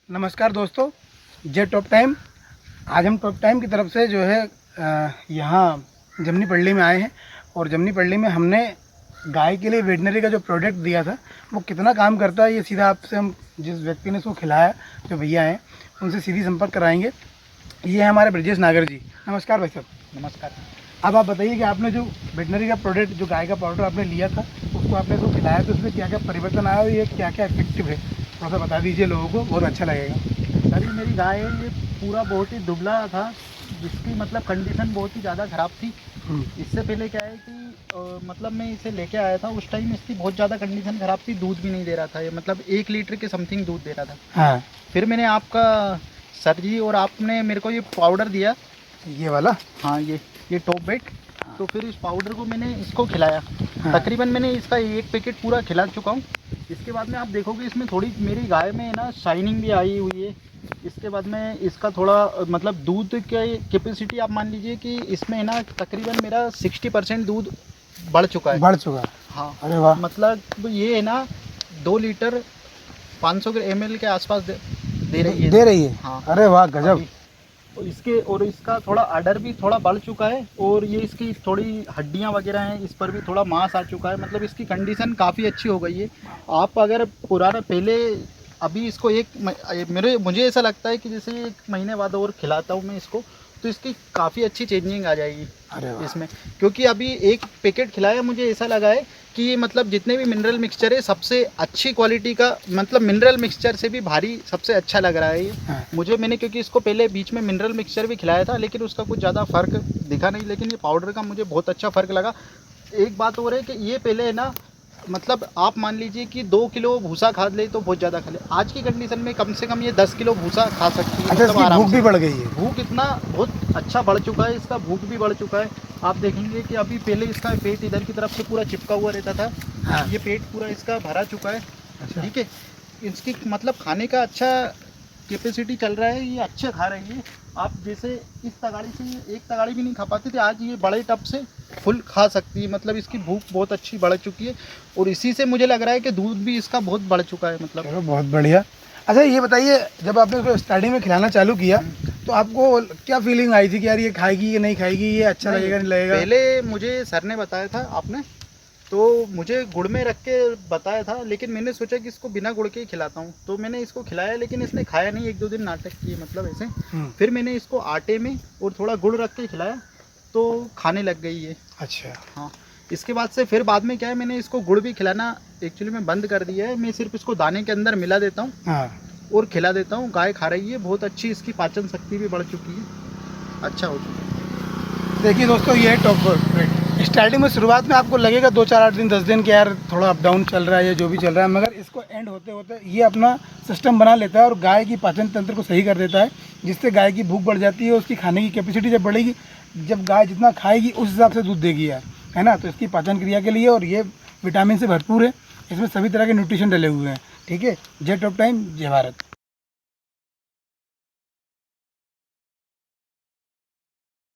नमस्कार दोस्तों, जे top time. आज हम टॉप टाइम की तरफ से जो है यहाँ जमनी पल्ली में आए हैं और जमनी पल्ली में हमने गाय के लिए वेटनरी का जो प्रोडक्ट दिया था वो कितना काम करता है ये सीधा आपसे हम जिस व्यक्ति ने इसको खिलाया, जो भैया हैं, उनसे सीधी संपर्क कराएंगे। ये है हमारे ब्रजेश नागर जी। नमस्कार भाई साहब। नमस्कार। अब आप बताइए कि आपने जो वेटनरी का प्रोडक्ट, जो गाय का पाउडर आपने लिया था, उसको आपने इसको खिलाया तो उसमें क्या क्या परिवर्तन आया और ये क्या क्या इफेक्टिव है, थोड़ा सा बता दीजिए लोगों को, बहुत अच्छा लगेगा। सर, ये मेरी गाय है, ये पूरा बहुत ही दुबला था, जिसकी मतलब कंडीशन बहुत ही ज़्यादा ख़राब थी। इससे पहले क्या है कि मतलब मैं इसे लेके आया था, उस टाइम इसकी बहुत ज़्यादा कंडीशन ख़राब थी, दूध भी नहीं दे रहा था ये, मतलब 1 लीटर के समथिंग दूध दे रहा था। हाँ। फिर मैंने आपका सर जी और आपने मेरे को ये पाउडर दिया, ये वाला। हाँ, ये टॉप वेट। तो फिर इस पाउडर को मैंने इसको खिलाया। हाँ। तकरीबन मैंने इसका 1 पैकेट पूरा खिला चुका हूँ। इसके बाद में आप देखोगे इसमें थोड़ी मेरी गाय में ना शाइनिंग भी आई हुई है। इसके बाद में इसका थोड़ा मतलब दूध के कैपेसिटी आप मान लीजिए कि इसमें ना तकरीबन मेरा 60% दूध बढ़ चुका है। बढ़ चुका है। हाँ, अरे वाह। मतलब ये है ना 2 लीटर 500 ml के आसपास दे रही है। दे रही है। हाँ। अरे वाह, गजब। और इसका थोड़ा आर्डर भी थोड़ा बढ़ चुका है और ये इसकी थोड़ी हड्डियां वगैरह हैं, इस पर भी थोड़ा मांस आ चुका है, मतलब इसकी कंडीशन काफ़ी अच्छी हो गई है। आप अगर पुराना पहले अभी इसको मुझे ऐसा लगता है कि जैसे 1 महीने बाद और खिलाता हूँ मैं इसको, तो इसकी काफ़ी अच्छी चेंजिंग आ जाएगी। अरे वाह। इसमें क्योंकि अभी 1 पैकेट खिलाया, मुझे ऐसा लगा है कि ये मतलब जितने भी मिनरल मिक्सचर है सबसे अच्छी क्वालिटी का, मतलब मिनरल मिक्सचर से भी भारी सबसे अच्छा लग रहा है ये। हाँ। मैंने क्योंकि इसको पहले बीच में मिनरल मिक्सचर भी खिलाया था, लेकिन उसका कुछ ज़्यादा फ़र्क दिखा नहीं, लेकिन ये पाउडर का मुझे बहुत अच्छा फ़र्क लगा। एक बात और है कि ये पहले है ना, मतलब आप मान लीजिए कि 2 किलो भूसा खा ले तो बहुत ज़्यादा खा ले, आज की कंडीशन में कम से कम ये 10 किलो भूसा खा सकती है। अच्छा, मतलब इसकी भूख भी बढ़ गई है। भूख इतना बहुत अच्छा बढ़ चुका है, इसका भूख भी बढ़ चुका है। आप देखेंगे कि अभी पहले इसका पेट इधर की तरफ से पूरा चिपका हुआ रहता था। हाँ। ये पेट पूरा इसका भरा चुका है। अच्छा। ठीक है, इसकी मतलब खाने का अच्छा कैपेसिटी चल रहा है, ये अच्छे खा रही है। आप जैसे इस तगाड़ी से 1 तगाड़ी भी नहीं खा पाते थे, आज ये बड़े टब से फुल खा सकती है, मतलब इसकी भूख बहुत अच्छी बढ़ चुकी है और इसी से मुझे लग रहा है कि दूध भी इसका बहुत बढ़ चुका है। मतलब चलो, बहुत बढ़िया। अच्छा, ये बताइए, जब आपने इसको स्टार्टिंग में खिलाना चालू किया तो आपको क्या फीलिंग आई थी कि यार ये खाएगी या नहीं खाएगी, ये अच्छा लगेगा नहीं लगेगा? पहले मुझे सर ने बताया था, आपने तो मुझे गुड़ में रख के बताया था, लेकिन मैंने सोचा कि इसको बिना गुड़ के ही खिलाता हूँ, तो मैंने इसको खिलाया, लेकिन इसने खाया नहीं, 1-2 दिन नाटक किए, मतलब ऐसे। फिर मैंने इसको आटे में और थोड़ा गुड़ रख के खिलाया तो खाने लग गई है। अच्छा। हाँ, इसके बाद से फिर बाद में क्या है, मैंने इसको गुड़ भी खिलाना एक्चुअली में बंद कर दिया है। मैं सिर्फ इसको दाने के अंदर मिला देता हूँ। हाँ। और खिला देता हूँ। गाय खा रही है, बहुत अच्छी, इसकी पाचन शक्ति भी बढ़ चुकी है, अच्छा हो चुका है। देखिए दोस्तों, ये है टॉप वेट। स्टार्टिंग में शुरुआत में आपको लगेगा 2-4-8 दिन 10 दिन के यार थोड़ा अप डाउन चल रहा है या जो भी चल रहा है, मगर इसको एंड होते होते ये अपना सिस्टम बना लेता है और गाय की पाचन तंत्र को सही कर देता है, जिससे गाय की भूख बढ़ जाती है। उसकी खाने की कैपेसिटी जब बढ़ेगी, जब गाय जितना खाएगी उस हिसाब से दूध देगी यार, है ना। तो इसकी पाचन क्रिया के लिए, और ये विटामिन से भरपूर है, इसमें सभी तरह के न्यूट्रिशन डले हुए हैं। ठीक है। जे टॉप टाइम, जय भारत।